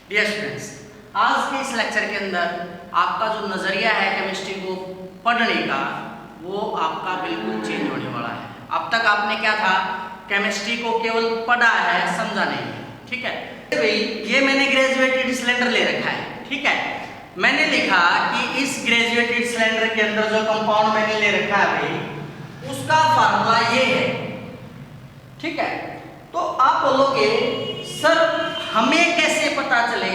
Dear students, आज के इस लेक्चर के अंदर आपका जो नज़रिया है केमिस्ट्री को पढ़ने का वो आपका बिल्कुल चेंज होने वाला है। अब तक आपने क्या था, केमिस्ट्री को केवल पढ़ा है, समझा नहीं है। ठीक है भाई, ये मैंने ग्रेजुएटेड सिलेंडर ले रखा है। ठीक है, मैंने लिखा कि इस ग्रेजुएटेड सिलेंडर के अंदर जो कंपाउंड मैंने ले रखा है भाई, उसका फार्मूला ये है। ठीक है, तो आप बोलोगे सर हमें कैसे पता चले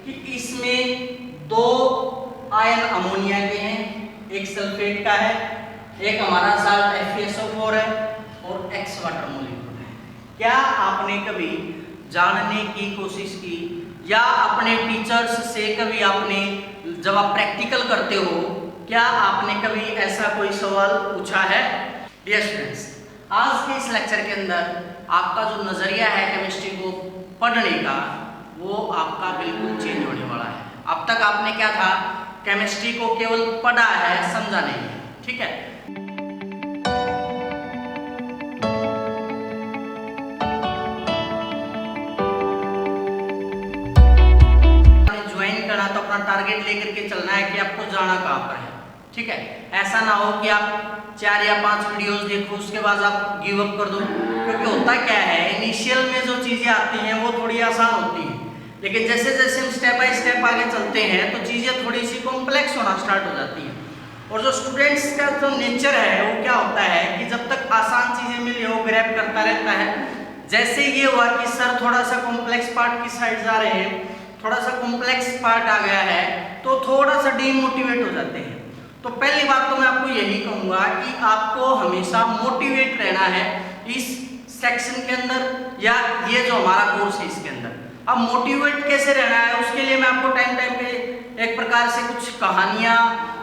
कि इसमें दो आयन अमोनिया के हैं, एक सल्फेट का है, एक हमारा साल्ट FeSO4 है और X वाटर मॉलिक्यूल है। क्या आपने कभी जानने की कोशिश की या अपने टीचर्स से कभी आपने, जब आप प्रैक्टिकल करते हो, क्या आपने कभी ऐसा कोई सवाल पूछा है? डियर स्टूडेंट्स, आज के इस लेक्चर के अंदर आपका जो नज़रिया है केमिस्ट्री को पढ़ने का वो आपका बिल्कुल चेंज होने वाला है। अब तक आपने क्या था, केमिस्ट्री को केवल पढ़ा है, समझा नहीं है। ठीक है, ज्वाइन करना तो अपना टारगेट लेकर के चलना है कि आपको जाना कहाँ पर है। ठीक है, ऐसा ना हो कि आप 4 या 5 वीडियोस देखो उसके बाद आप गिव अप कर दो, क्योंकि होता क्या है, इनिशियल में जो चीज़ें आती हैं वो थोड़ी आसान होती हैं, लेकिन जैसे जैसे हम स्टेप बाय स्टेप आगे चलते हैं तो चीज़ें थोड़ी सी कॉम्प्लेक्स होना स्टार्ट हो जाती हैं। और जो स्टूडेंट्स का जो नेचर है वो क्या होता है कि जब तक आसान चीज़ें मिली हो ग्रैब करता रहता है। जैसे ये हुआ कि सर थोड़ा सा कॉम्प्लेक्स पार्ट की साइड जा रहे हैं, थोड़ा सा कॉम्प्लेक्स पार्ट आ गया है तो थोड़ा सा डीमोटिवेट हो जाते हैं। तो पहली बात तो मैं आपको यही कहूँगा कि आपको हमेशा मोटिवेट रहना है इस सेक्शन के अंदर या ये जो हमारा कोर्स है इसके अंदर। अब मोटिवेट कैसे रहना है उसके लिए मैं आपको टाइम टाइम पे एक प्रकार से कुछ कहानियाँ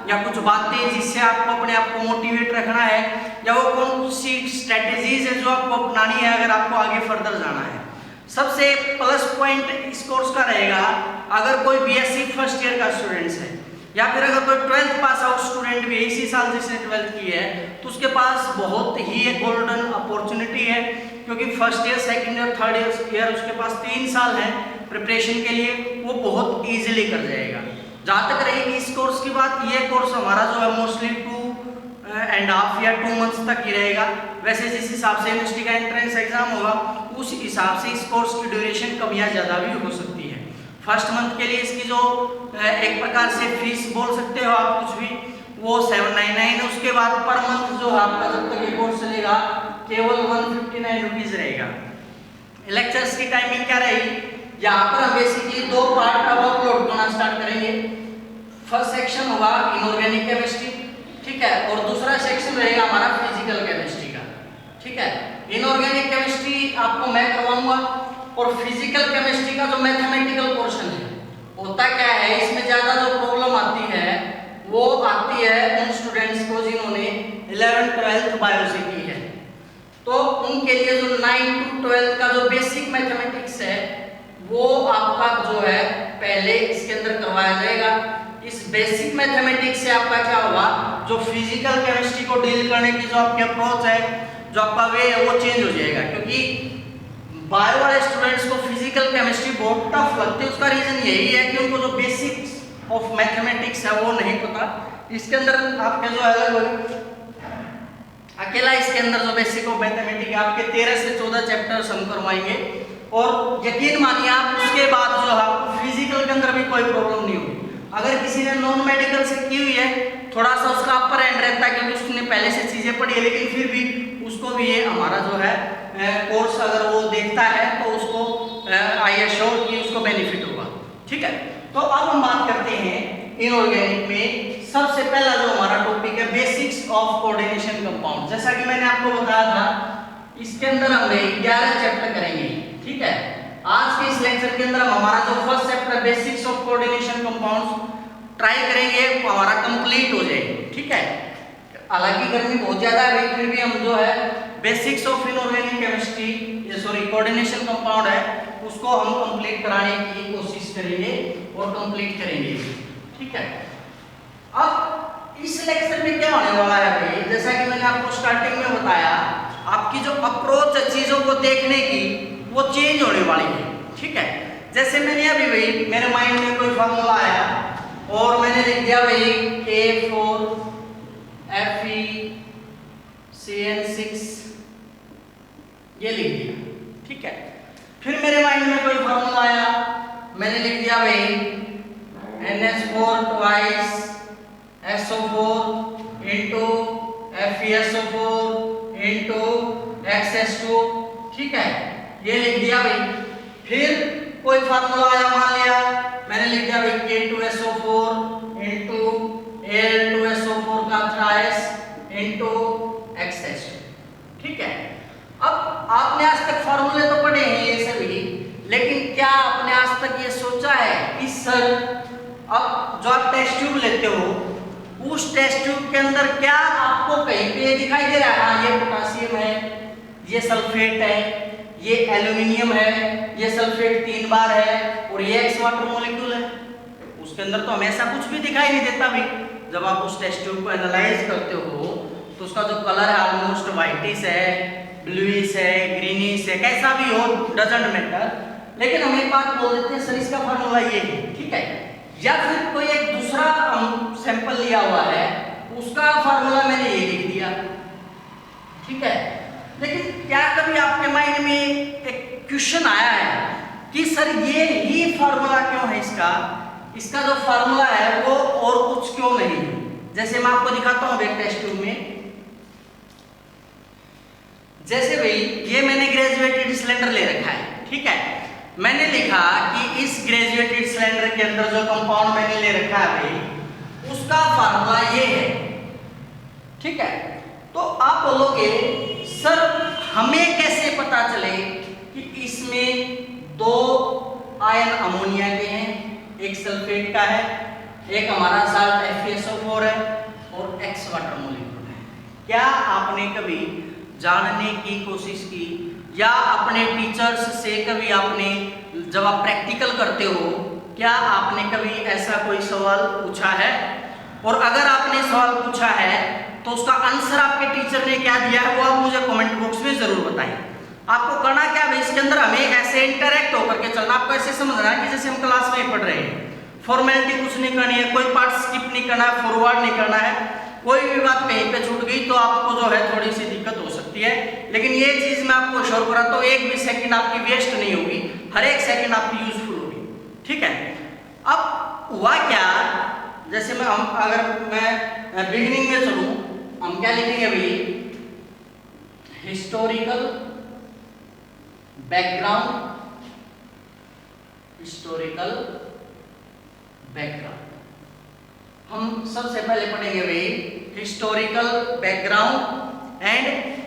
या कुछ बातें जिससे आपको अपने आप को मोटिवेट रखना है, या वो कौन सी स्ट्रेटेजीज है जो आपको अपनानी है अगर आपको आगे फर्दर जाना है। सबसे प्लस पॉइंट इस कोर्स का रहेगा, अगर कोई BSc फर्स्ट ईयर का स्टूडेंट्स है या फिर अगर कोई 12th पास आउट स्टूडेंट भी इसी साल जिसने 12th की है तो उसके पास बहुत ही एक गोल्डन अपॉर्चुनिटी है, क्योंकि first year, second year, third year उसके पास 3 साल है प्रिपरेशन के लिए, वो बहुत ईजिली कर जाएगा। जहाँ तक रहेगी इस कोर्स की बात, ये कोर्स हमारा जो है मोस्टली 2.5 या 2 मंथ्स तक ही रहेगा। वैसे जिस हिसाब से यूनिवर्सिटी का एंट्रेंस एग्जाम होगा उस हिसाब से इस कोर्स की ड्यूरेशन कम या ज़्यादा भी हो सकती है। फर्स्ट मंथ के लिए इसकी जो एक प्रकार से फीस बोल सकते हो आप कुछ भी, वो 799 है। उसके बाद पर मंथ जो आपका जब तक ये कोर्स चलेगा केवल 159 रुपीज़ रहेगा। लेक्चर्स की टाइमिंग क्या रहेगी, यहाँ पर हम बेसिकली 2 पार्ट अब अपलोड करना स्टार्ट करेंगे। फर्स्ट सेक्शन होगा इनऑर्गेनिक केमिस्ट्री, ठीक है, और दूसरा सेक्शन रहेगा हमारा फिजिकल केमिस्ट्री का। ठीक है, इनऑर्गेनिक केमिस्ट्री आपको मैं करवाऊंगा और फिजिकल केमिस्ट्री का जो मैथमेटिकल पोर्शन है, होता क्या है इसमें ज़्यादा जो प्रॉब्लम आती है वो आती है उन स्टूडेंट्स को जिन्होंने 11th 12th बायो से की है। तो उनके लिए जो 9 to 12 का जो बेसिक मैथमेटिक्स है वो आपका जो है पहले इसके अंदर करवाया जाएगा। इस बेसिक मैथमेटिक्स से आपका क्या होगा, जो फिजिकल केमिस्ट्री को डील करने की जो आपकी अप्रोच है, जो आपका वे है वो चेंज हो जाएगा। क्योंकि बायो वाले स्टूडेंट्स को फिजिकल केमिस्ट्री बहुत टफ लगती है, उसका रीजन यही है कि उनको जो बेसिक्स ऑफ मैथमेटिक्स है वो नहीं पता। इसके अंदर आपके जो अलग अकेला इसके अंदर जो बेसिक ऑफ मैथमेटिक्स आपके 13 से 14 चैप्टर्स हम करवाएंगे, और यकीन मानिए आप उसके बाद जो आपको फिजिकल के अंदर भी कोई प्रॉब्लम नहीं होगी। अगर किसी ने नॉन मेडिकल से की हुई है थोड़ा सा उसका अपर एंड रहता है क्योंकि उसने पहले से चीज़ें पढ़ी है, लेकिन फिर भी उसको भी ये हमारा जो है कोर्स अगर वो देखता है तो उसको आई एश्योर कि उसको बेनिफिट होगा। ठीक है, तो अब हम बात करते हैं इनऑर्गेनिक में। सबसे पहला जो हमारा टॉपिक है बेसिक्स ऑफ कोऑर्डिनेशन कंपाउंड। जैसा कि मैंने आपको बताया था इसके अंदर हम 11 चैप्टर करेंगे। ठीक है, आज के इस लेक्चर के अंदर हमारा जो first chapter basics of coordination compounds try करेंगे हमारा कंप्लीट हो जाए। ठीक है, हालांकि गर्मी बहुत ज़्यादा है फिर भी हम जो है बेसिक्स ऑफ इनऑर्गेनिक केमिस्ट्री, ये सॉरी कोऑर्डिनेशन कंपाउंड है, उसको हम कंप्लीट कराने की कोशिश करेंगे और कंप्लीट करेंगे। ठीक है, अब इस लेक्चर में क्या होने वाला है भाई, जैसा कि मैंने आपको स्टार्टिंग में बताया, आपकी जो अप्रोच है चीज़ों को देखने की वो चेंज होने वाली है। ठीक है, जैसे मैंने अभी भाई मेरे माइंड में कोई फॉर्मूला आया और मैंने लिख दिया भाई K4Fe(CN6) ये लिख दिया, ठीक है। फिर मेरे माइंड में कोई फॉर्मूला आया, मैंने लिख दिया भाई NH4(SO4)(FeSO4)(XS2), ठीक है, ये लिख दिया भाई। फिर कोई फार्मूला आया, मान लिया मैंने लिख दिया भाई K2SO4(Al2SO4 का XS2), ठीक है। अब आपने आज तक फार्मूले तो पढ़े हैं ये सभी, लेकिन क्या आपने आज तक ये सोचा है कि सर अब जो आप टेस्ट ट्यूब लेते हो उस टेस्ट ट्यूब के अंदर क्या आपको कहीं पे दिखाई दे रहा है हाँ ये पोटासियम है, ये सल्फेट है, ये एल्यूमिनियम है, ये सल्फेट 3 बार है और ये एक्स वाटर मॉलिक्यूल है? उसके अंदर तो हमेशा कुछ भी दिखाई नहीं देता भाई। जब आप उस टेस्ट ट्यूब को एनालाइज करते हो तो उसका जो कलर है ऑलमोस्ट व्हाइटिश है, ब्लूइश है, ग्रीनिश है, कैसा भी हो डजंट मैटर, लेकिन हम एक बात बोल देते हैं सर इसका फार्मूला ये है, ठीक है। या फिर कोई एक दूसरा सैंपल लिया हुआ है उसका फार्मूला मैंने ये लिख दिया, ठीक है। लेकिन क्या कभी आपके माइंड में एक क्वेश्चन आया है कि सर ये ही फार्मूला क्यों है इसका जो फार्मूला है वो और कुछ क्यों नहीं है? जैसे मैं आपको दिखाता हूं एक टेस्ट ट्यूब में। जैसे भाई ये मैंने ग्रेजुएटेड सिलेंडर ले रखा है, ठीक है। मैंने लिखा कि इस ग्रेजुएटेड सिलेंडर के अंदर जो कंपाउंड मैंने ले रखा है भाई उसका फार्मूला ये है, ठीक है। तो आप बोलोगे सर हमें कैसे पता चले कि इसमें 2 आयन अमोनिया के हैं, एक सल्फेट का है, एक हमारा साल्ट FeSO4 है और X वाटर मॉलिक्यूल है? क्या आपने कभी जानने की कोशिश की या अपने टीचर्स से कभी आपने जब आप प्रैक्टिकल करते हो क्या आपने कभी ऐसा कोई सवाल पूछा है? और अगर आपने सवाल पूछा है तो उसका आंसर आपके टीचर ने क्या दिया है वो आप मुझे कमेंट बॉक्स में जरूर बताएं। आपको करना क्या है इसके अंदर, हमें ऐसे इंटरेक्ट होकर के चलना। आपको ऐसे समझना है कि जैसे हम क्लास में पढ़ रहे हैं, फॉर्मेलिटी कुछ नहीं करनी है, कोई पार्ट स्किप नहीं करना है, फॉरवर्ड नहीं करना है। कोई भी बात कहीं पे छूट गई तो आपको जो है थोड़ी सी दिक्कत हो सकती है, लेकिन ये चीज मैं आपको श्योर कराता हूँ एक भी सेकंड आपकी वेस्ट नहीं होगी, हर एक सेकंड आपकी यूजफुल होगी, ठीक है। अब हुआ क्या, जैसे अगर मैं बिगिनिंग में चलूं, हम क्या लिखेंगे भाई हिस्टोरिकल बैकग्राउंड, हम सबसे पहले पढ़ेंगे भाई हिस्टोरिकल बैकग्राउंड एंड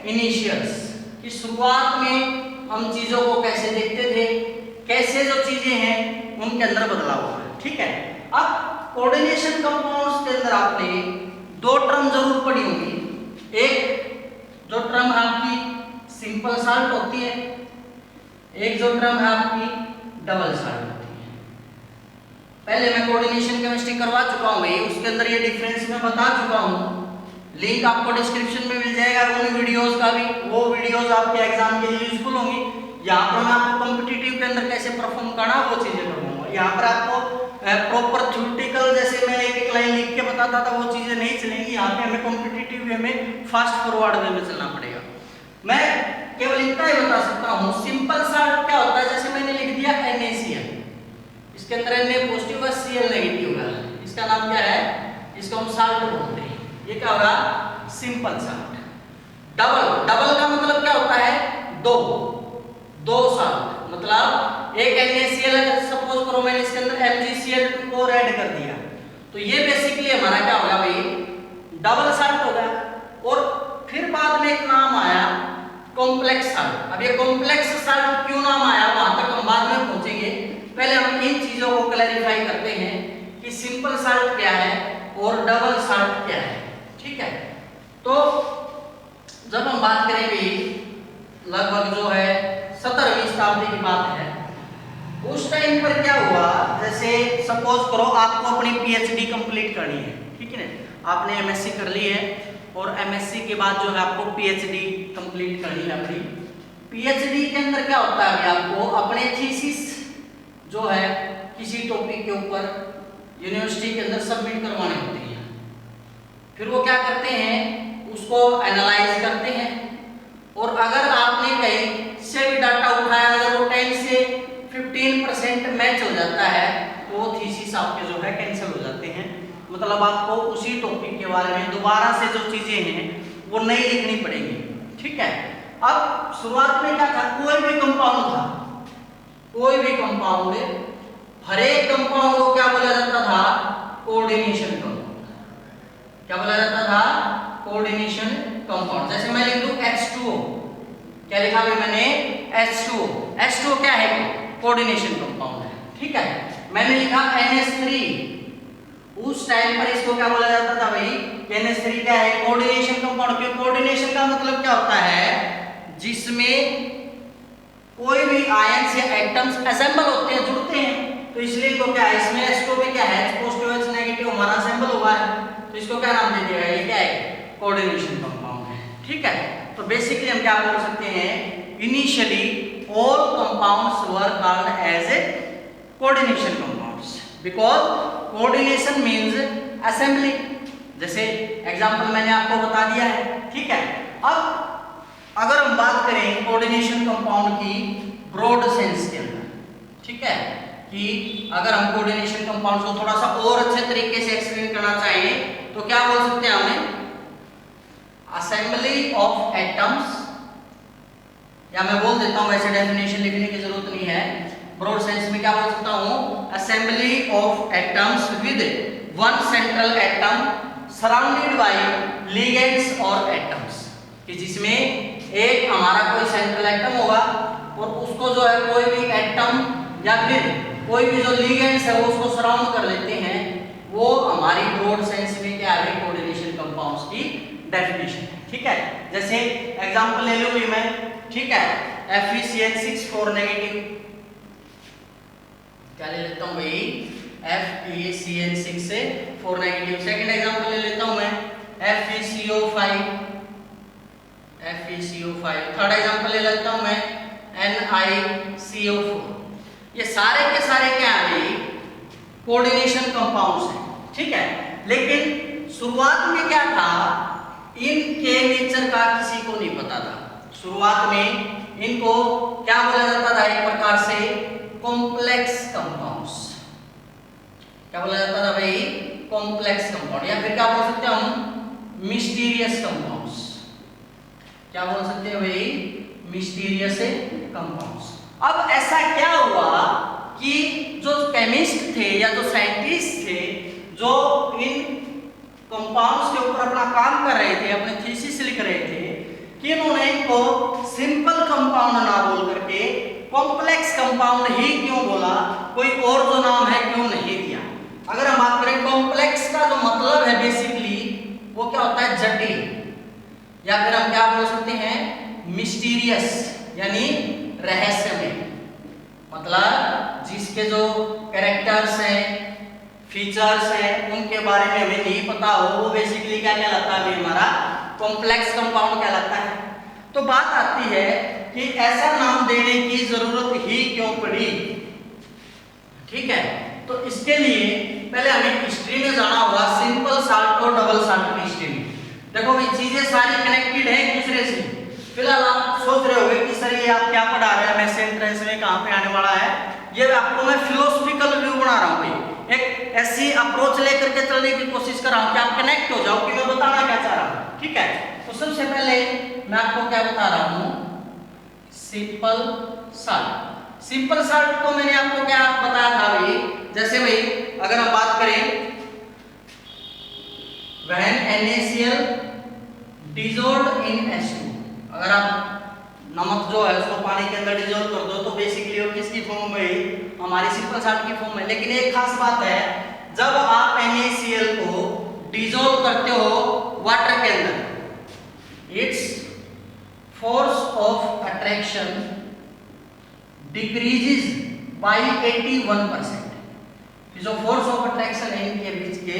इनिशियल्स की शुरुआत में हम चीजों को कैसे देखते थे, कैसे जो चीजें हैं उनके अंदर बदलाव हुआ है, ठीक है। अब कोऑर्डिनेशन कंपाउंड्स के अंदर आपने 2 टर्म जरूर पढ़ी होंगी। एक जो टर्म आपकी सिंपल साल्ट होती है, एक जो टर्म है आपकी डबल साल्ट होती है। पहले मैं कोऑर्डिनेशन केमिस्ट्री करवा चुका हूं भाई, उसके अंदर ये डिफरेंस मैं बता चुका हूं, लिंक आपको डिस्क्रिप्शन में मिल जाएगा उन वीडियोस का भी, वो वीडियोस आपके एग्जाम के लिए यूजफुल होंगी। यहाँ पर मैं आपको कॉम्पिटिटिव के अंदर कैसे परफॉर्म करना वो चीजें करवाऊंगा। यहाँ पर आपको प्रॉपर थ्योरेटिकल जैसे मैं एक लाइन लिख के बताता था वो चीजें नहीं चलेंगी, यहाँ पे हमें कॉम्पिटिटिव वे में फास्ट फॉरवर्ड वे में चलना पड़ेगा। मैं केवल इतना ही बता सकता हूँ सिंपल साल्ट क्या होता है, जैसे मैंने लिख दिया NaCl, इसके अंदर Na पॉजिटिव है, Cl नेगेटिव है, इसका नाम क्या है, इसको हम साल्ट बोलते हैं। ये क्या होगा सिंपल साल्ट। डबल का मतलब क्या होता है, 2 साल्ट, मतलब एक NaCl सपोज करो मैंने इसके अंदर MgCl2 ऐड कर दिया तो ये बेसिकली हमारा क्या होगा भाई डबल साल्ट होगा। और फिर बाद में एक नाम आया कॉम्प्लेक्स साल्ट। अब ये कॉम्प्लेक्स साल्ट क्यों नाम आया वहां तक हम बाद में पहुंचेंगे, पहले हम इन चीजों को क्लैरिफाई करते हैं कि सिंपल साल्ट क्या है और डबल साल्ट क्या है, ठीक है। तो जब हम बात करेंगे लगभग जो है 17वीं शताब्दी की बात है, उस टाइम पर क्या हुआ, जैसे सपोज करो आपको अपनी PhD कंप्लीट करनी है, ठीक है ना, आपने MSc कर ली है और MSc के बाद जो है आपको PhD कंप्लीट करनी है। अपनी PhD के अंदर क्या होता है, आपको अपने थीसिस जो है किसी टॉपिक के ऊपर यूनिवर्सिटी के अंदर सबमिट करवाने होते हैं। फिर वो क्या करते हैं, उसको एनालाइज करते हैं, और अगर आपने कहीं से भी डाटा उठाया, अगर वो 10 से 15% मैच हो जाता है तो वो थीसिस आपके जो है कैंसिल हो जाते हैं। मतलब आपको उसी टॉपिक के बारे में दोबारा से जो चीजें हैं वो नई लिखनी पड़ेगी। ठीक है। अब शुरुआत में क्या था, कोई भी कंपाउंड था, कोई भी कंपाउंड, हर एक कंपाउंड को क्या बोला जाता था, कोऑर्डिनेशन कंपाउंड। क्या बोला जाता था, कोऑर्डिनेशन कंपाउंड। जैसे मैं लिख दूं H2O, क्या लिखा भाई मैंने, H2O। H2O क्या है, कोऑर्डिनेशन कंपाउंड है। ठीक है। मैंने लिखा NH3, उस टाइम पर इसको क्या बोला जाता था भाई, NH3 क्या है, कोऑर्डिनेशन कंपाउंड। क्यों, कोऑर्डिनेशन का मतलब क्या होता है, जिसमें कोई भी आयंस या एटम्स असेंबल होते हैं, जुड़ते हैं, तो इसलिए तो क्या है, इसमें H2O में क्या है, H पॉजिटिव H नेगेटिव हमारा असेंबल हुआ है, तो इसको क्या नाम दे दिया, ये क्या है, कोऑर्डिनेशन कंपाउंड है। ठीक है। तो बेसिकली हम क्या बोल सकते हैं, initially all compounds were called as a coordination compounds because coordination means assembly. जैसे एग्जांपल मैंने आपको बता दिया है। ठीक है। अब अगर हम बात करें कोऑर्डिनेशन कंपाउंड की ब्रॉड सेंस के अंदर, ठीक है, कि अगर हम कोऑर्डिनेशन कंपाउंड को थोड़ा सा और अच्छे तरीके से एक्सप्लेन करना चाहिए तो क्या बोल सकते हैं हमें, असेंबली ऑफ एटम्स, या मैं बोल देता हूं, वैसे डेफिनेशन लिखने की जरूरत नहीं है, ब्रॉड सेंस में क्या बोल सकता हूं, assembly of atoms with one central atom surrounded by ligands और एटम्स, कि जिसमें एक हमारा कोई सेंट्रल एटम होगा और उसको जो है कोई भी एटम या फिर कोई भी जो लिगेंड्स है वो उसको सराउंड कर लेते हैं, वो हमारी ब्रॉड सेंस में क्या है, कोऑर्डिनेशन कंपाउंड्स की डेफिनेशन है। ठीक है। जैसे एग्जांपल ले लूंगी मैं, ठीक है, FeCN6 4 नेगेटिव, क्या ले लेता हूं भाई, FeCN6 से 4 नेगेटिव। सेकंड एग्जांपल ले लेता हूं मैं FeCO5, FeCO5। थर्ड एग्जांपल ले लेता हूं मैं NiCO4। ये सारे के सारे क्या है भाई, कोऑर्डिनेशन कंपाउंड्स हैं। ठीक है। लेकिन शुरुआत में क्या था, इनके नेचर का किसी को नहीं पता था। शुरुआत में इनको क्या बोला जाता था, एक प्रकार से कॉम्प्लेक्स कंपाउंड्स। क्या बोला जाता था भाई, कॉम्प्लेक्स कंपाउंड, या फिर क्या बोल सकते हैं हम, मिस्टीरियस कंपाउंड्स। क्या बोल सकते हैं भाई, मिस्टीरियस कंपाउंड्स। अब ऐसा क्या हुआ कि जो केमिस्ट थे या जो साइंटिस्ट थे, जो इन कंपाउंड्स के ऊपर अपना काम कर रहे थे, अपने थीसिस लिख रहे थे, कि इन्होंने इनको सिंपल कंपाउंड ना बोल करके कॉम्प्लेक्स कंपाउंड ही क्यों बोला, कोई और जो नाम है क्यों नहीं दिया। अगर हम बात करें कॉम्प्लेक्स का जो मतलब है बेसिकली वो क्या होता है, जटिल, या फिर हम क्या बोल सकते हैं, मिस्टीरियस, यानी रहस्यमय। मतलब जिसके जो कैरेक्टर्स हैं, फीचर्स हैं, उनके बारे में हमें नहीं पता हो, वो बेसिकली क्या कहलाता है, हमारा कॉम्प्लेक्स कंपाउंड कहलाता है। तो बात आती है कि ऐसा नाम देने की जरूरत ही क्यों पड़ी। ठीक है। तो इसके लिए पहले हमें हिस्ट्री में जाना होगा, सिंपल साल्ट और डबल साल्ट की हिस्ट्री में। देखो भाई चीजें सारी कनेक्टेड है एक दूसरे से। फिलहाल आप सोच रहे होंगे कि सर ये आप क्या पढ़ा रहे हैं, मैथ्स एंट्रेंस में कहाँ पे आने वाला है। ये आपको मैं फिलोसफिकल व्यू बना रहा हूँ भाई, एक ऐसी अप्रोच लेकर के चलने की कोशिश कर रहा हूँ कि आप कनेक्ट हो जाओ कि मैं बताना क्या चाह रहा हूँ। ठीक है। तो सबसे पहले मैं आपको क्या बता रहा हूँ, सिंपल साल्ट। सिंपल साल्ट को मैंने आपको क्या बताया था भाई, जैसे भाई अगर हम बात करें when NaCl dissolved in H2, अगर आप नमक जो है उसको पानी के अंदर डिजोल्व कर दो तो बेसिकली वो किसकी फॉर्म में, हमारी सिंपल साल्ट की फॉर्म में। लेकिन एक खास बात है, जब आप NaCl को डिजोल्व करते हो वाटर के अंदर, its force of attraction decreases by 81%। जो फोर्स ऑफ अट्रैक्शन है इनके बीच के,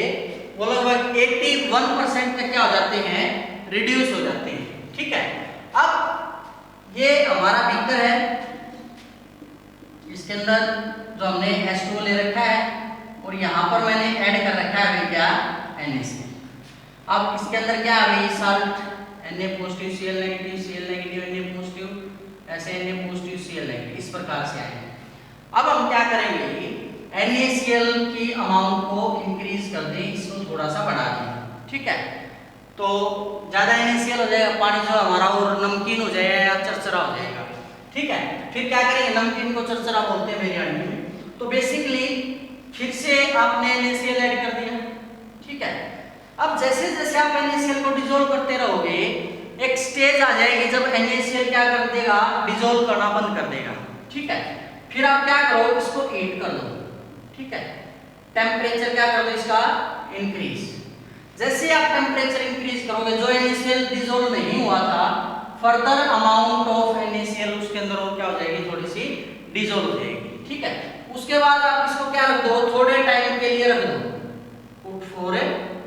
वो लगभग 81% तक क्या हो जाते हैं, रिड्यूस हो जाते हैं। ठीक है। अब ये हमारा बीकर है, इसके अंदर जो हमने H2O ले रखा है और यहाँ पर मैंने ऐड कर रखा है अभी क्या NaCl। अब इसके अंदर क्या है भाई salt Na positive Cl negative Na positive ऐसे Na पॉजिटिव Cl नेगेटिव इस प्रकार से आएंगे। अब हम क्या करेंगे NaCl की अमाउंट को इंक्रीज कर दें, इसको थोड़ा सा बढ़ा दें, ठीक है। तो ज्यादा NaCl हो जाएगा, पानी जो हमारा और नमकीन हो जाएगा या चरचरा हो जाएगा, ठीक है। फिर क्या करेंगे, नमकीन को चरचरा बोलते हैं बिरयानी में। तो बेसिकली फिर से आपने NaCl ऐड कर दिया, ठीक है। अब जैसे जैसे आप NaCl को डिसॉल्व करते रहोगे एक स्टेज आ जाएगी जब NaCl क्या कर देगा, डिसॉल्व करना बंद कर देगा, ठीक है। फिर आप क्या करो, इसको हीट कर दो, ठीक है। टेम्परेचर क्या कर दो इसका इंक्रीज। जैसे आप टेम्परेचर इंक्रीज करोगे जो NaCl डिसॉल्व नहीं हुआ था फर्दर अमाउंट ऑफ NaCl उसके अंदर और क्या हो जाएगी, थोड़ी सी डिसॉल्व हो जाएगी, ठीक है। उसके बाद आप इसको क्या रख दो, थोड़े टाइम के लिए रख दो, put for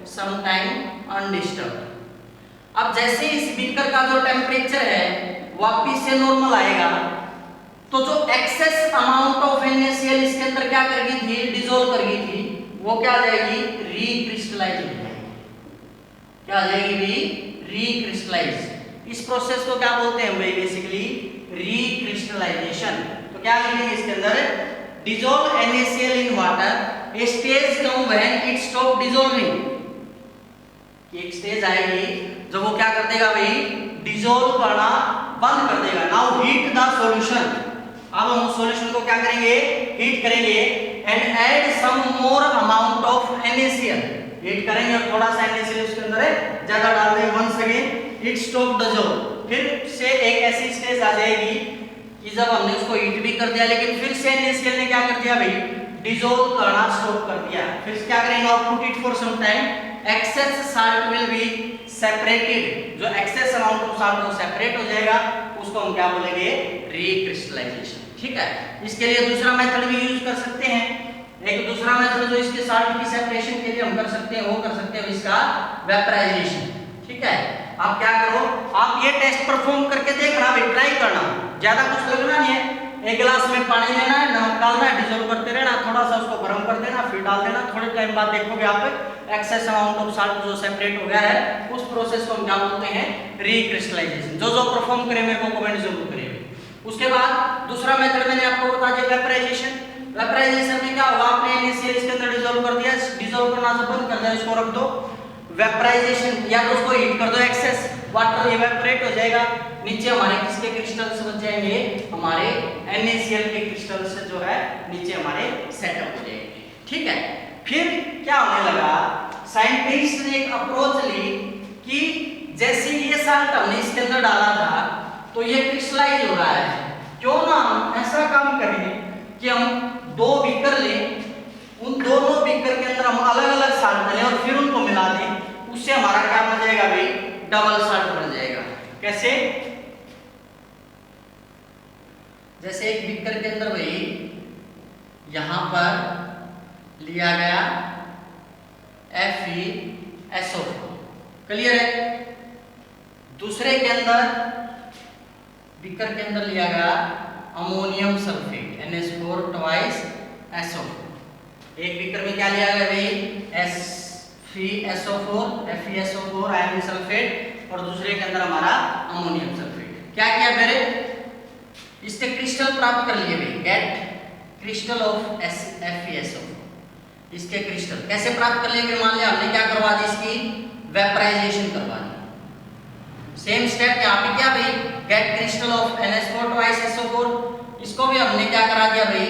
some time undisturbed. अब जैसे इस बीकर का जो टेम्परेचर है वापिस से नॉर्मल आएगा तो जो एक्सेस अमाउंट ऑफ NaCl इसके अंदर क्या कर गई थी, डिसॉल्व कर गई थी, वो क्या आ जाएगी, रीक्रिस्टलाइज हो जाएगी। क्या आ जाएगी भी, रीक्रिस्टलाइज। इस प्रोसेस को क्या बोलते हैं भाई, बेसिकली रीक्रिस्टलाइजेशन। तो क्या लिखेंगे इसके अंदर, dissolve NaCl in water, a stage come when it stop dissolving. एक स्टेज आएगी जब वो क्या कर देगा भाई, डिसॉल्व करना बंद कर देगा। Now heat the solution. अब हम सॉल्यूशन को क्या करेंगे, हीट करेंगे and add some more amount of NaCl। Heat करेंगे और थोड़ा सा NaCl उसके अंदर ज्यादा डाल देंगे, once again it stop dissolve. फिर से एक ऐसी स्टेज आ जाएगी कि जब हमने उसको हीट भी कर दिया लेकिन फिर से NaCl ने क्या कर दिया भाई, डिसॉल्व करना स्टॉप कर दिया। फिर क्या करेंगे, now put it for some time, excess salt will be separated. जो एक्सेस अमाउंट ऑफ साल्ट वो सेपरेट हो जाएगा, उसको हम क्या बोलेंगे, रीक्रिस्टलाइजेशन, ठीक है। इसके लिए दूसरा मेथड भी यूज कर सकते हैं। एक दूसरा मेथड जो इसके साल्ट की सेपरेशन के लिए हम कर सकते हैं वो कर सकते हैं इसका वेपराइजेशन, ठीक है। आप क्या करो, आप ये टेस्ट परफॉर्म करके देखना भाई, ट्राई करना, ज्यादा कुछ लगना नहीं है। एक गिलास में पानी लेना है, नमक डालना है, डिसॉल्व करते रहना, थोड़ा सा उसको गर्म कर देना, फिर डाल देना। थोड़े टाइम बाद देखोगे आप एक्सेस अमाउंट ऑफ साल्ट जो सेपरेट हो गया है, उस प्रोसेस को हम क्या बोलते हैं, रीक्रिस्टलाइजेशन। जो परफॉर्म करे मेरे को कमेंट जरूर करिए। उसके बाद दूसरा मेथड मैंने आपको बता दिया, वेपराइजेशन। वेपराइजेशन में क्या होगा, आपने NaCl इसके अंदर डिसॉल्व कर दिया, डिसॉल्व करना से बंद कर दिया, इसको रख दो। वेपराइजेशन या तो उसको हीट कर दो, एक्सेस वाटर इवेपोरेट हो जाएगा, नीचे हमारे किसके क्रिस्टल्स बच जाएंगे, हमारे NaCl के क्रिस्टल्स जो है नीचे हमारे सेटअप हो जाएंगे, ठीक है। फिर क्या होने लगा, साइंटिस्ट ने एक अप्रोच ली कि जैसे ये साल्ट हमने इसके अंदर डाला था तो ये क्रिस्टलाइज हो रहा है, क्यों ना हम ऐसा काम करें कि हम दो बीकर लें, उन दोनों बीकर के अंदर हम अलग अलग साल्ट डालें और फिर उनको मिला दें, उससे हमारा क्या बन जाएगा भाई, डबल साल्ट बन जाएगा। कैसे, जैसे एक बीकर के अंदर भाई यहां पर लिया गया FeSO4, क्लियर है। दूसरे के अंदर बीकर के अंदर लिया गया ammonium sulphate NH4 twice SO4। एक बीकर में क्या लिया गया भाई, FeSO4 आयरन सल्फेट, और दूसरे के अंदर हमारा अमोनियम सल्फेट। क्या किया फिर, इसके क्रिस्टल प्राप्त कर लिए भाई, गेट क्रिस्टल ऑफ FeSO4। इसके क्रिस्टल कैसे प्राप्त कर लिए, मान लिया हमने क्या करवा दी, इसकी वेपराइजेशन करवा दी। सेम स्टेप यहाँ पे क्या भाई, gate crystal of NH4 twice SO4, इसको भी हमने क्या करा दिया भाई,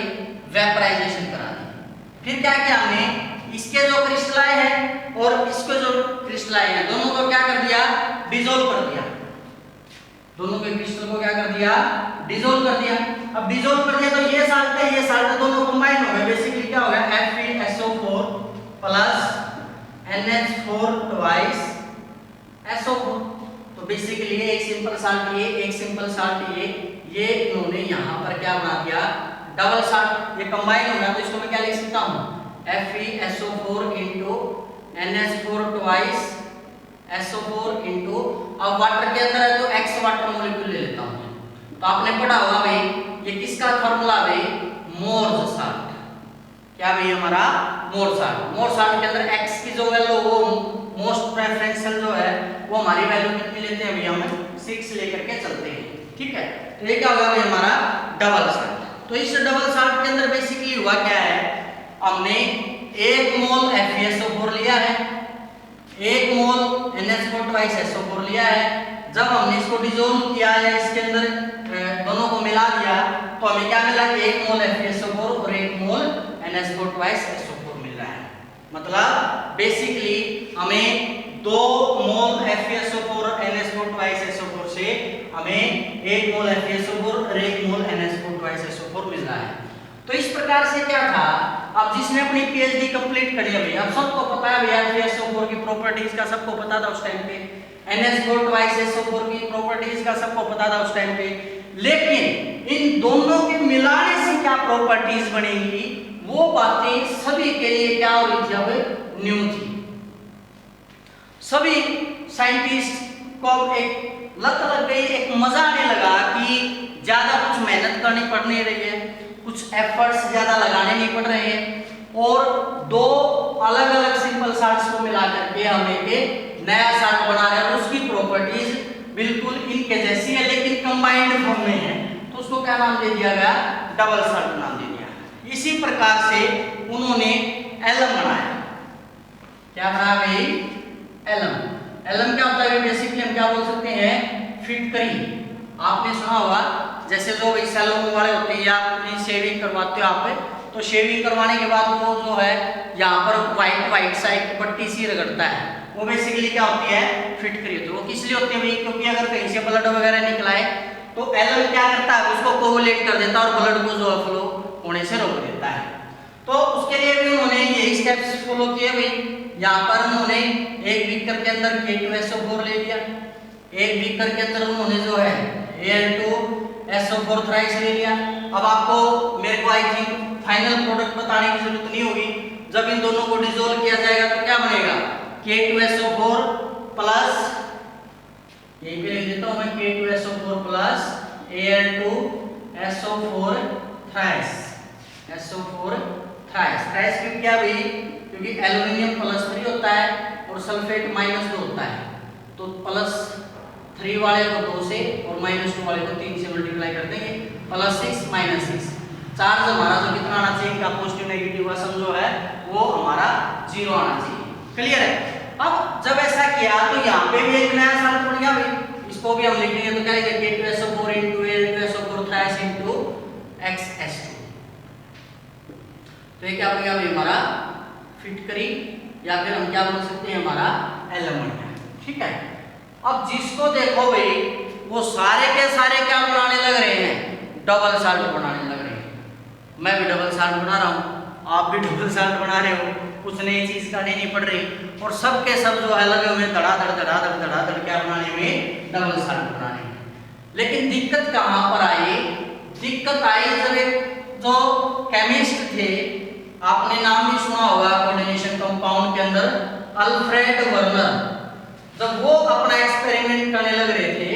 वेपराइजेशन करा दी। फिर क्या किया हमने, इसके जो क्रिस्टल आए हैं और इसके जो क्रिस्टल आए हैं दोनों को क्या कर दिया, डिसॉल्व कर दिया। दोनों के क्रिस्टल को क्या कर दिया, डिसॉल्व कर दिया। अब डिसॉल्व कर दिया तो ये साल्ट है, ये साल्ट दोनों कंबाइन हो गए, बेसिकली क्या हो गया, FeSO4 plus NH4 twice SO4। तो बेसिकली एक सिंपल साल्ट ये, एक सिंपल साल्ट ये इन्होंने यहाँ पर क्या बना दिया, डबल साल्ट, ये कंबाइन हो गया। तो इसको मैं क्या लिख सकता हूँ, FeSO4 into NH4 twice SO4 into, अब वाटर के अंदर है तो X वाटर मॉलिक्यूल ले लेता हूँ। तो आपने पढ़ा होगा भाई, ये किसका फार्मूला भाई, मोर्स साल्ट, क्या भाई हमारा मोड साल्ट। मोड साल्ट के अंदर x की जो वैल्यू वो मोस्ट प्रेफरेंशियल जो है वो हमारी वैल्यू कितनी लेते हैं भैया, हम 6 लेकर के चलते हैं, ठीक है। तो ये क्या होगा भाई हमारा डबल साल्ट। तो इस डबल साल्ट के अंदर बेसिकली हुआ क्या है, हमने 1 मोल FeSO4 लिया है, 1 मोल NH4 लिया है। जब हमने इसको डिसॉल्व किया या इसके अंदर दोनों को मिला दिया तो हमें क्या मिला, 1 मोल FeSO4 और 1 मोल NH4 मिल रहा है। मतलब बेसिकली हमें 2 मोल FeSO4 NH4 से हमें 1 मोल FeSO4 और 1 मोल NH4 मिल रहा है। तो इस प्रकार से क्या था, अब जिसने अपनी PhD कंप्लीट करी है भैया, अब सबको पता है भैया FeSO4 की प्रॉपर्टीज का, सबको पता था उस टाइम पे, NH4 की प्रॉपर्टीज का सबको पता था उस टाइम पे। लेकिन इन दोनों के मिलाने से क्या प्रॉपर्टीज बनेंगी वो बातें सभी के लिए क्या हो रही थी, अब न्यू थी। सभी साइंटिस्ट को एक लत लग गई, एक मजा आने लगा कि ज्यादा कुछ मेहनत करनी पड़ नहीं रही है, कुछ एफर्ट्स ज्यादा लगाने नहीं पड़ रहे हैं, और 2 अलग अलग सिंपल साल्ट्स को मिला करके हम एक नया साल्ट बना रहे हैं। उसकी प्रॉपर्टीज बिल्कुल इनके जैसी है लेकिन कंबाइंड फॉर्म में है, तो उसको क्या नाम दे दिया गया, डबल साल्ट नाम दे दिया। इसी प्रकार से उन्होंने एलम बनाया। क्या बनाया भाई, एलम। एलम क्या होता है, बेसिकली हम क्या बोल सकते हैं, फिटकरी। आपने सुना होगा, जैसे जो सैलून वाले होते हैं या अपनी शेविंग करवाते हो आप, तो शेविंग करवाने के बाद वो जो है यहाँ पर व्हाइट सा एक पट्टी सी रगड़ता है, वो बेसिकली क्या होती है, फिटकरी होती है। वो किस लिए होती है भाई, क्योंकि अगर कहीं से ब्लड वगैरह निकला है तो एलम क्या करता है, उसको कोवुलेट कर देता है और ब्लड को जो फ्लो होने से रोक देता है। तो उसके लिए भी उन्होंने यही स्टेप्स फॉलो किए भाई। यहाँ पर उन्होंने एक बीकर के अंदर K2SO4 ले लिया, एक बीकर के अंदर उन्होंने जो है Al2SO4 थ्राइस ले लिया। अब आपको मेरे को आई थिंक फाइनल प्रोडक्ट बताने की जरूरत नहीं होगी, जब इन दोनों को डिसॉल्व किया जाएगा तो क्या बनेगा, K2SO4 प्लस, यहीं पे लिख देता हूं मैं, K2SO4 plus Al2SO4 thrice, SO4 thrice क्यों, क्या भाई, क्योंकि एल्युमिनियम +3 होता है और सल्फेट -2 होता है, तो +3 वाले को 2 से और -2 वाले को 3 से मल्टीप्लाई कर देंगे, +6 -6, चार्ज हमारा जो कितना आना चाहिए, इनका पॉजिटिव नेगेटिव का सम जो है वो हमारा 0 आना चाहिए। क्लियर है। अब जब ऐसा किया तो यहाँ पे भी एक नया साल्ट बन गया भाई, इसको भी हम लिखेंगे तो क्या लिखेंगे, K2SO4 Al2SO4 थ्राइस XS2। तो ये क्या बनेगा भाई, हमारा फिटकरी, या फिर हम क्या बोल सकते हैं, हमारा एलम बन गया, ठीक है। अब जिसको देखो भाई वो सारे के सारे क्या बनाने लग रहे हैं, डबल साल्ट बनाने लग रहे हैं। मैं भी डबल साल्ट बना रहा हूँ, आप भी डबल साल्ट बना रहे हो, कुछ नई चीज करनी नहीं पड़ रही, और सब के सब जो है लगे हुए धड़ाधड़ क्या बनाने में, डबल साल्ट बनाने में। लेकिन दिक्कत कहाँ पर आई, दिक्कत आई जब एक जो केमिस्ट थे, आपने नाम भी सुना होगा कोऑर्डिनेशन कंपाउंड के अंदर, अल्फ्रेड वर्नर, जब वो अपना एक्सपेरिमेंट करने लग रहे थे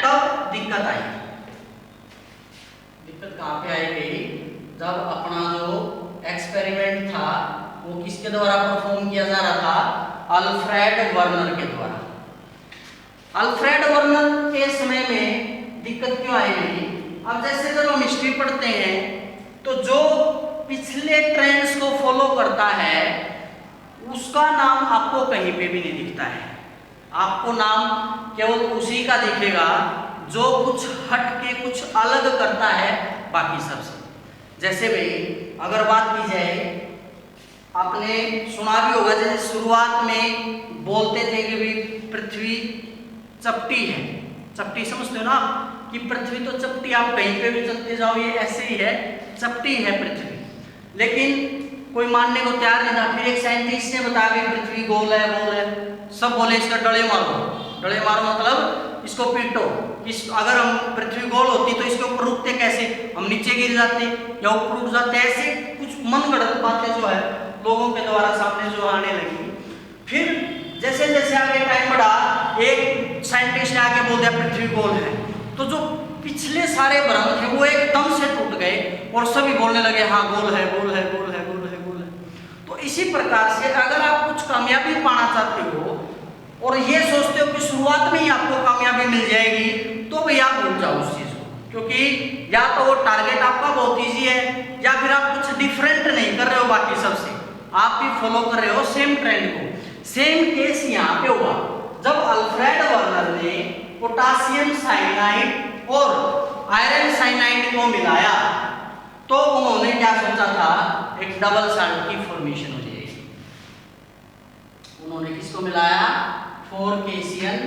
तब दिक्कत आई। दिक्कत कहाँ पे आई गई, जब अपना जो एक्सपेरिमेंट था वो किसके द्वारा परफॉर्म किया जा रहा था, अल्फ्रेड वर्नर के द्वारा। अल्फ्रेड वर्नर के समय में दिक्कत क्यों आई गई, अब जैसे जब हम हिस्ट्री पढ़ते हैं तो जो पिछले ट्रेंड्स को फॉलो करता है उसका नाम आपको कहीं पे भी नहीं दिखता है, आपको नाम केवल उसी का दिखेगा जो कुछ हट के कुछ अलग करता है बाकी सबसे। जैसे भाई अगर बात की जाए, आपने सुना भी होगा, जैसे शुरुआत में बोलते थे कि भाई पृथ्वी चपटी है, चपटी समझते हो ना, कि पृथ्वी तो चपटी, आप कहीं पे भी चलते जाओ ये ऐसे ही है, चपटी है पृथ्वी। लेकिन कोई मानने को तैयार नहीं था। फिर एक साइंटिस्ट ने बताया कि पृथ्वी गोल है, सब बोले इसका डले मारो मतलब इसको पीटो, अगर हम पृथ्वी गोल होती तो इसके ऊपर रुकते कैसे, हम नीचे गिर जाते या ऊपर उठ जाते, ऐसे कुछ मनगढ़ंत बातें जो है लोगों के द्वारा सामने जो आने लगी। फिर जैसे जैसे आगे टाइम बढ़ा, एक साइंटिस्ट ने आके बोल दिया पृथ्वी गोल है, तो जो पिछले सारे भ्रम थे वो एकदम से टूट गए और सभी बोलने लगे हाँ गोल है। तो इसी प्रकार से अगर आप कुछ कामयाबी पाना चाहते हो और ये सोचते हो कि शुरुआत में ही आपको कामयाबी मिल जाएगी, तो भाई आप भूल जाओ उस चीज को, क्योंकि या तो वो टारगेट आपका बहुत ईजी है या फिर आप कुछ डिफरेंट नहीं कर रहे हो बाकी सबसे, आप भी फॉलो कर रहे हो सेम ट्रेंड को। सेम केस यहाँ पे हुआ जब अल्फ्रेड वर्नर ने पोटासियम साइनाइड और आयरन साइनाइड को मिलाया, तो उन्होंने क्या सोचा था, एक डबल साल्ट की फॉर्मेशन हो जाएगी। उन्होंने किसको मिलाया, 4KCl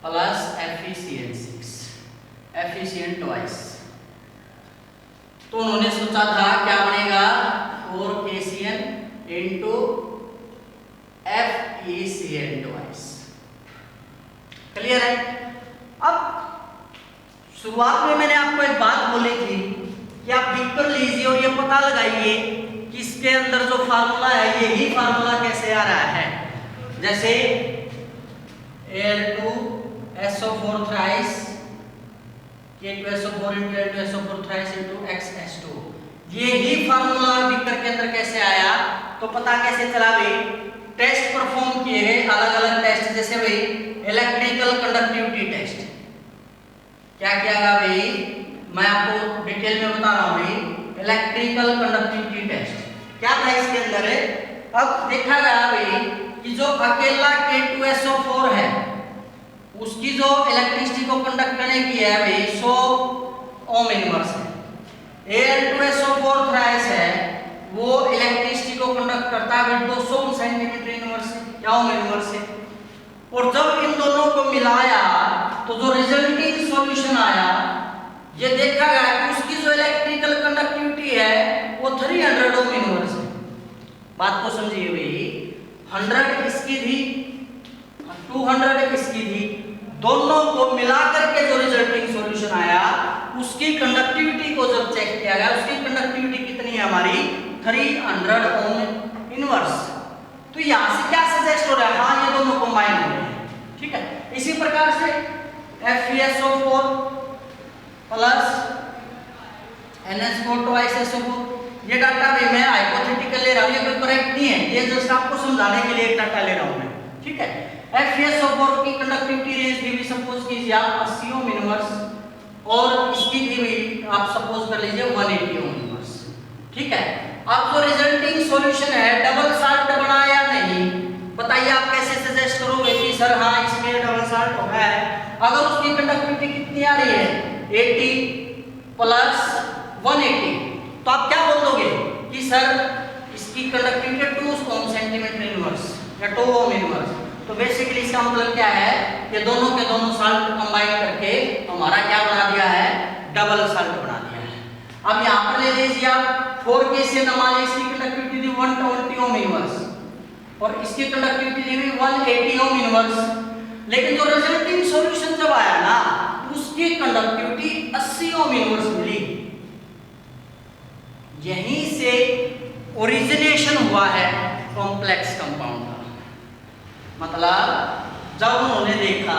plus FeCl6, efficient twice. तो उन्होंने सोचा था क्या बनेगा, 4KCl into FeCl twice. Clear है? अब शुरुआत में मैंने आपको एक बात बोली थी कि आप बीकर लीजिए और ये पता लगाइए कि इसके अंदर जो फार्मूला है यही फार्मूला कैसे आ रहा है। जैसे Al2SO4 thrice K2SO4 into Al2SO4 thrice into XS2, ये ही फार्मूला बीकर के अंदर कैसे आया, तो पता कैसे चला भाई, टेस्ट परफॉर्म किए गए अलग अलग टेस्ट, जैसे भाई इलेक्ट्रिकल कंडक्टिविटी टेस्ट। क्या किया गया भाई, मैं आपको डिटेल में बता रहा हूं भाई, इलेक्ट्रिकल कंडक्टिविटी टेस्ट क्या था इसके अंदर है। अब देखा गया भाई कि जो अकेला K2SO4 है उसकी जो इलेक्ट्रिसिटी को कंडक्ट करने की है भाई 100 ओम इनवर्स है। Al2SO4 थ्राइस है वो इलेक्ट्रिसिटी को कंडक्ट करता है 200 सेंटीमीटर इनवर्स है या ओम इनवर्स है। और जब इन दोनों को मिलाया तो जो रिजल्टिंग सॉल्यूशन आया, ये देखा गया कि उसकी जो इलेक्ट्रिकल कंडक्टिविटी है वो 300 ओम इनवर्स है। बात को समझिए भाई, 100 इसकी थी, 200 इसकी थी, दोनों को मिलाकर के जो रिजल्टिंग सॉल्यूशन आया उसकी कंडक्टिविटी को जब चेक किया गया, उसकी कंडक्टिविटी कितनी है हमारी, 300 ओम इनवर्स। तो यहां से क्या सजेस्ट हो रहा है, हाँ ये दोनों कंबाइन हो रहे हैं, ठीक है। इसी प्रकार से FeSO4 plus NH4 twice SO4, ये डाटा भी मैं हाइपोथेटिकल ले रहा हूं, ये कोई करेक्ट नहीं है, ये जस्ट आपको समझाने के लिए एक डाटा ले रहा हूं मैं, ठीक है। FeSO4 की कंडक्टिविटी रेंज दी हुई सपोज कीजिए आप 80 ओम इनवर्स और इसकी दी हुई आप सपोज कर लीजिए 180 ओम इनवर्स, ठीक है। अब जो रिजल्टिंग सॉल्यूशन है डबल साल्ट बना या नहीं, बताइए आप कैसे सजेस्ट करोगे कि सर हाँ इसमें डबल साल्ट होगा है। अगर उसकी कंडक्टिविटी कितनी आ रही है 80 प्लस 180, तो आप क्या बोल दोगे कि सर इसकी कंडक्टिविटी 2 ओम सेंटीमीटर इनवर्स या 2 ओम इनवर्स। तो बेसिकली इसका मतलब क्या है, ये दोनों के दोनों साल्ट कंबाइन करके हमारा क्या बना दिया है, डबल साल्ट बना दिया है। अब यहाँ पर ले लीजिए आप 4KCl, मान लीजिए इसकी कंडक्टिविटी थी 120 ओम इनवर्स और इसकी कंडक्टिविटी दी हुई 180 ओम इनवर्स, लेकिन जो रिजल्टिंग सॉल्यूशन जब आया ना उसकी कंडक्टिविटी 80 ओम इनवर्स मिली। यहीं से ओरिजिनेशन हुआ है कॉम्प्लेक्स कंपाउंड का। मतलब जब उन्होंने देखा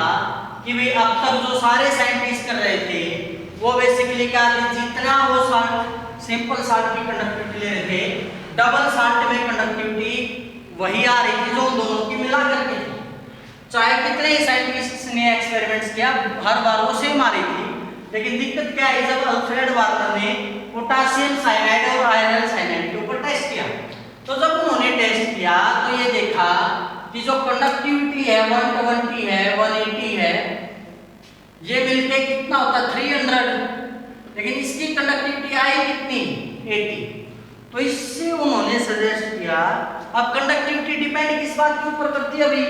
कि भाई अब तक जो सारे साइंटिस्ट कर रहे थे वो बेसिकली क्या थी, जितना वो साल्ट सिंपल साल्ट की कंडक्टिविटी ले रहे थे, डबल साल्ट में कंडक्टिविटी वही आ रही थी जो उन दोनों की मिला करके थी। चाहे कितने ही साइंटिस्ट ने एक्सपेरिमेंट्स किया, हर बार वो सेम आ रही थी। लेकिन दिक्कत क्या है, जब अल्फ्रेड वार्नर ने पोटासियम साइनाइड और आयरन साइनाइड के ऊपर टेस्ट किया, तो जब उन्होंने टेस्ट किया तो ये देखा कि जो कंडक्टिविटी है 120 है 180 है, ये मिलके कितना होता है 300, लेकिन इसकी कंडक्टिविटी आई कितनी 80। तो इससे उन्होंने सजेस्ट किया, अब कंडक्टिविटी डिपेंड किस बात के ऊपर करती है भाई,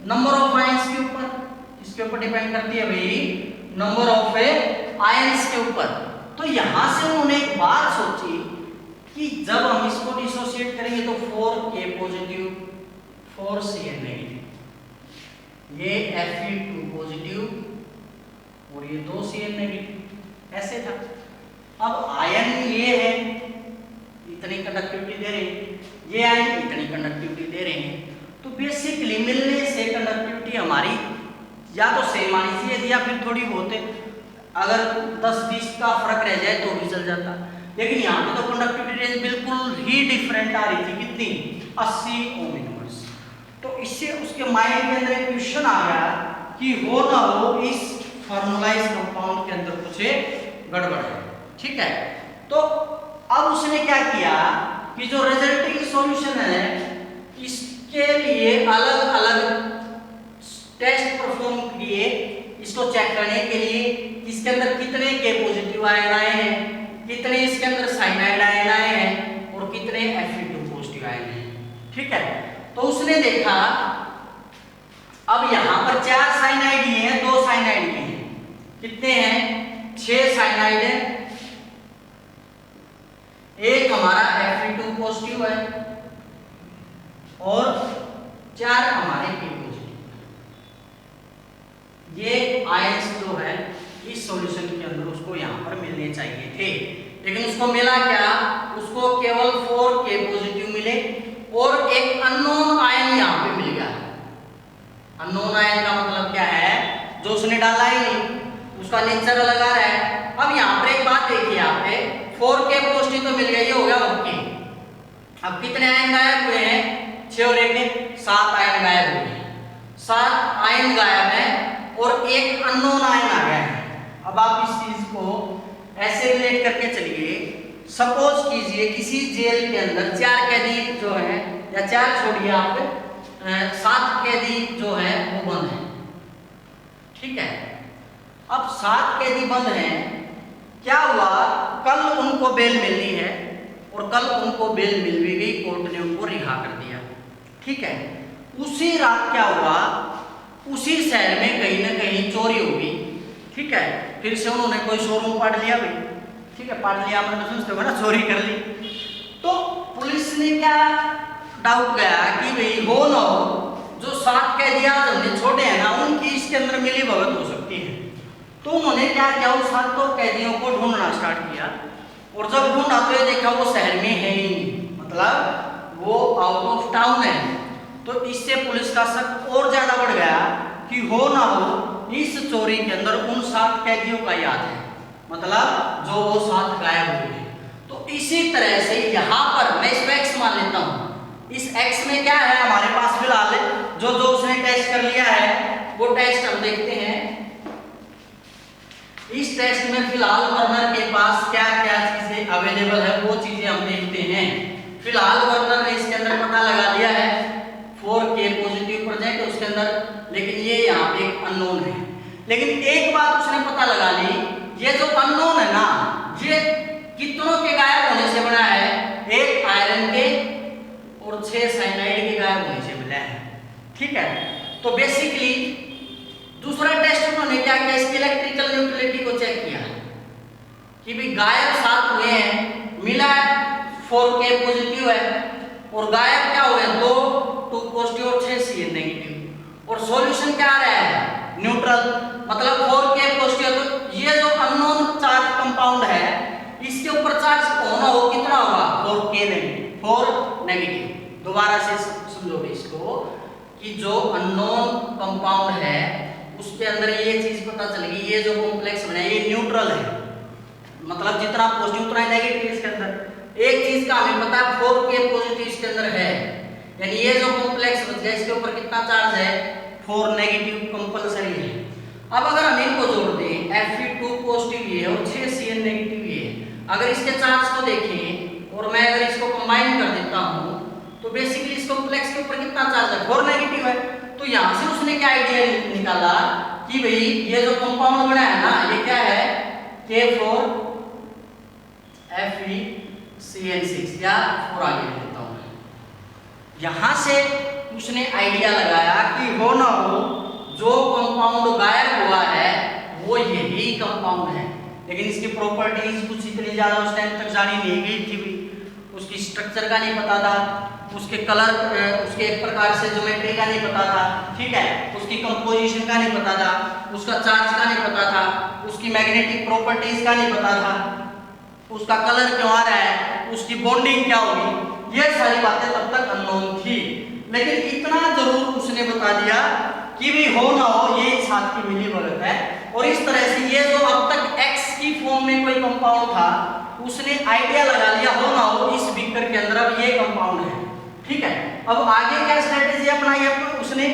नंबर ऑफ आयंस के ऊपर, इसके ऊपर डिपेंड करती है भाई नंबर ऑफ आयंस के ऊपर। तो यहां से उन्होंने एक बात सोची कि जब हम इसको डिसोसिएट करेंगे तो 4K पॉजिटिव 4Cl नेगेटिव, ये Fe2 पॉजिटिव और ये 2Cl नेगेटिव, ऐसे था। अब आयन ये है इतनी कंडक्टिविटी दे रहे हैं, ये आयन इतनी कंडक्टिविटी दे रहे हैं, तो बेसिकली मिलने से कंडक्टिविटी हमारी या तो सेम आनी चाहिए या फिर थोड़ी बहुत अगर 10-20 का फर्क रह जाए तो भी चल जाता। लेकिन यहाँ पे तो कंडक्टिविटी रेंज बिल्कुल ही डिफरेंट आ रही थी, कितनी 80 ओम इनवर्स। तो इससे उसके माइंड के अंदर एक क्वेश्चन आ गया कि हो ना हो इस फॉर्मुलाइज कंपाउंड के अंदर कुछ गड़बड़ है, ठीक है। तो अब उसने क्या किया कि जो रिजल्टिंग सॉल्यूशन है इसके लिए अलग अलग टेस्ट परफॉर्म किए, इसको चेक करने के लिए इसके अंदर कितने के पॉजिटिव आयन आए हैं, कितने इसके अंदर साइनाइड आयन आए हैं और कितने Fe2 पॉजिटिव आयन हैं, ठीक है। तो उसने देखा अब यहां पर 4 साइनाइड ही हैं, 2 साइनाइड के हैं, कितने हैं 6 साइनाइड है, एक हमारा Fe2 पॉजिटिव है और 4 हमारे के पॉजिटिव। ये आयंस जो है इस सॉल्यूशन के अंदर उसको यहाँ पर मिलने चाहिए थे, लेकिन उसको मिला क्या, उसको केवल 4 के पॉजिटिव मिले और एक अननोन आयन यहाँ पे मिल गया। अननोन आयन का मतलब क्या है, जो उसने डाला ही नहीं, उसका नेचर अलग आ रहा है। अब यहाँ पर एक बात देखिए, यहाँ पे 4 के पॉजिटिव तो मिल गया, ये हो गया ओके। अब कितने आयन गायब हुए हैं, 6 और 1 7 आयन गायब हुए हैं, 7 आयन गायब है और एक अननोन आयन आ गया है। अब आप इस चीज को ऐसे रिलेट करके चलिए, सपोज कीजिए किसी जेल के अंदर 4 कैदी जो है, या 4 छोड़िए आप 7 कैदी जो है वो बंद है, ठीक है। अब 7 कैदी बंद हैं, क्या हुआ, कल उनको बेल मिलनी है और कल उनको बेल मिल भी गई, कोर्ट ने उनको रिहा कर दिया, ठीक है। उसी रात क्या हुआ, उसी शहर में कहीं ना कहीं चोरी होगी, ठीक है। फिर से उन्होंने कोई शोरूम पाट लिया भाई, ठीक है, पाट लिया मतलब समझते हो ना, चोरी कर ली। तो पुलिस ने क्या डाउट गया कि भाई हो ना हो जो 7 कैदी आज हमने छोड़े हैं ना, उनकी इसके अंदर मिली भगत हो सकती है। तो उन्होंने क्या किया, उन 7 कैदियों को ढूंढना स्टार्ट किया और जब ढूंढा तो ये देखा वो शहर में है ही नहीं, मतलब वो आउट ऑफ टाउन है। तो इससे पुलिस का शक और ज्यादा बढ़ गया कि हो ना हो इस चोरी के अंदर उन 7 कैदियों का याद है, मतलब जो वो 7 गायब हुए हैं। तो इसी तरह से यहाँ पर मैं इसको x मान लेता हूँ, इस x में क्या है हमारे पास फिलहाल जो जो उसने टेस्ट कर लिया है वो टेस्ट हम देखते हैं। इस टेस्ट में फिलहाल वर्नर के पास क्या क्या चीजें अवेलेबल है वो चीजें हम देखते हैं। फिलहाल वर्नर ने इसके अंदर पता लगा लिया है 4 के पॉजिटिव प्रेजेंट उसके अंदर, लेकिन ये यहाँ पे एक अननोन है। लेकिन एक बात उसने पता लगा ली, ये जो अननोन है ना, ये कितनों के गायब होने से बना है, एक आयरन के और 6 साइनाइड के गायब होने से मिला है, ठीक है। तो बेसिकली दूसरा टेस्ट उन्होंने क्या किया, इसकी इलेक्ट्रिकल न्यूट्रलिटी को चेक किया कि भी गायब 7 हुए हैं, मिला 4 के पॉजिटिव है और गायब क्या हुए 2 पॉजिटिव और 6 सी नेगेटिव, और सॉल्यूशन क्या आ रहा है न्यूट्रल, मतलब 4 के पॉजिटिव। तो ये जो अननोन चार्ज कंपाउंड है इसके ऊपर चार्ज होना हो कितना होगा 4 के नेगेटिव, 4 नेगेटिव। दोबारा से समझोगे इसको कि जो अननोन कंपाउंड है उसके अंदर ये चीज पता चलेगी, ये जो कॉम्प्लेक्स बना है ये न्यूट्रल है, मतलब जितना पॉजिटिव उतना नेगेटिव इसके अंदर। एक चीज का हमें पता है 4 के पॉजिटिव इसके अंदर है, यानी ये जो कॉम्प्लेक्स बच गया इसके ऊपर कितना चार्ज है 4 नेगेटिव कंपलसरी है। अब अगर हम इनको जोड़ दें Fe2 पॉजिटिव ये और 6 Cn नेगेटिव ये, अगर इसके चार्ज को देखें और मैं अगर इसको कंबाइन कर देता हूं तो बेसिकली इस कॉम्प्लेक्स के ऊपर कितना चार्ज है 4 नेगेटिव है। तो यहां से उसने क्या आइडिया निकाला कि भाई ये जो कंपाउंड बना है ना ये क्या है K4 FeCN6 या 4 आगे लिखता हूं। यहां से उसने आइडिया लगाया कि हो ना हो जो कंपाउंड गायब हुआ है वो यही कंपाउंड है, लेकिन इसकी प्रॉपर्टीज कुछ इतनी ज्यादा उस टाइम तक जानी नहीं गई थी भी, उसकी स्ट्रक्चर का नहीं पता था, उसके कलर उसके एक प्रकार से ज्योमेट्री का नहीं पता था, ठीक है, उसकी कंपोजिशन का नहीं पता था, उसका चार्ज का नहीं पता था, उसकी मैग्नेटिक प्रॉपर्टीज का नहीं पता था, उसका कलर क्यों आ रहा है, उसकी बॉन्डिंग क्या होगी, ये सारी बातें तब तक अननोन थी। लेकिन इतना जरूर उसने बता दिया कि भी हो ना हो ये इस हाथ की मिली भगत है, और इस तरह से ये जो अब तक X की फॉर्म में कोई कंपाउंड था उसने आइडिया लगा लिया हो ना हो इस बीकर के अंदर अब ये कंपाउंड है, ठीक है। अब आगे क्या स्ट्रेटेजी अपनाई उसने,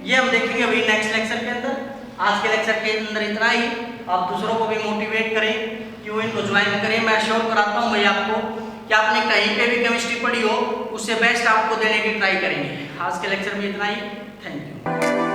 ये हम देखेंगे अभी नेक्स्ट लेक्चर के अंदर। आज के लेक्चर के अंदर इतना ही। आप दूसरों को भी मोटिवेट करें कि वो इनको ज्वाइन करें। मैं श्योर कराता हूँ भाई आपको कि आपने कहीं पे भी केमिस्ट्री पढ़ी हो उससे बेस्ट आपको देने की ट्राई करेंगे। आज के लेक्चर में इतना ही। Thank you.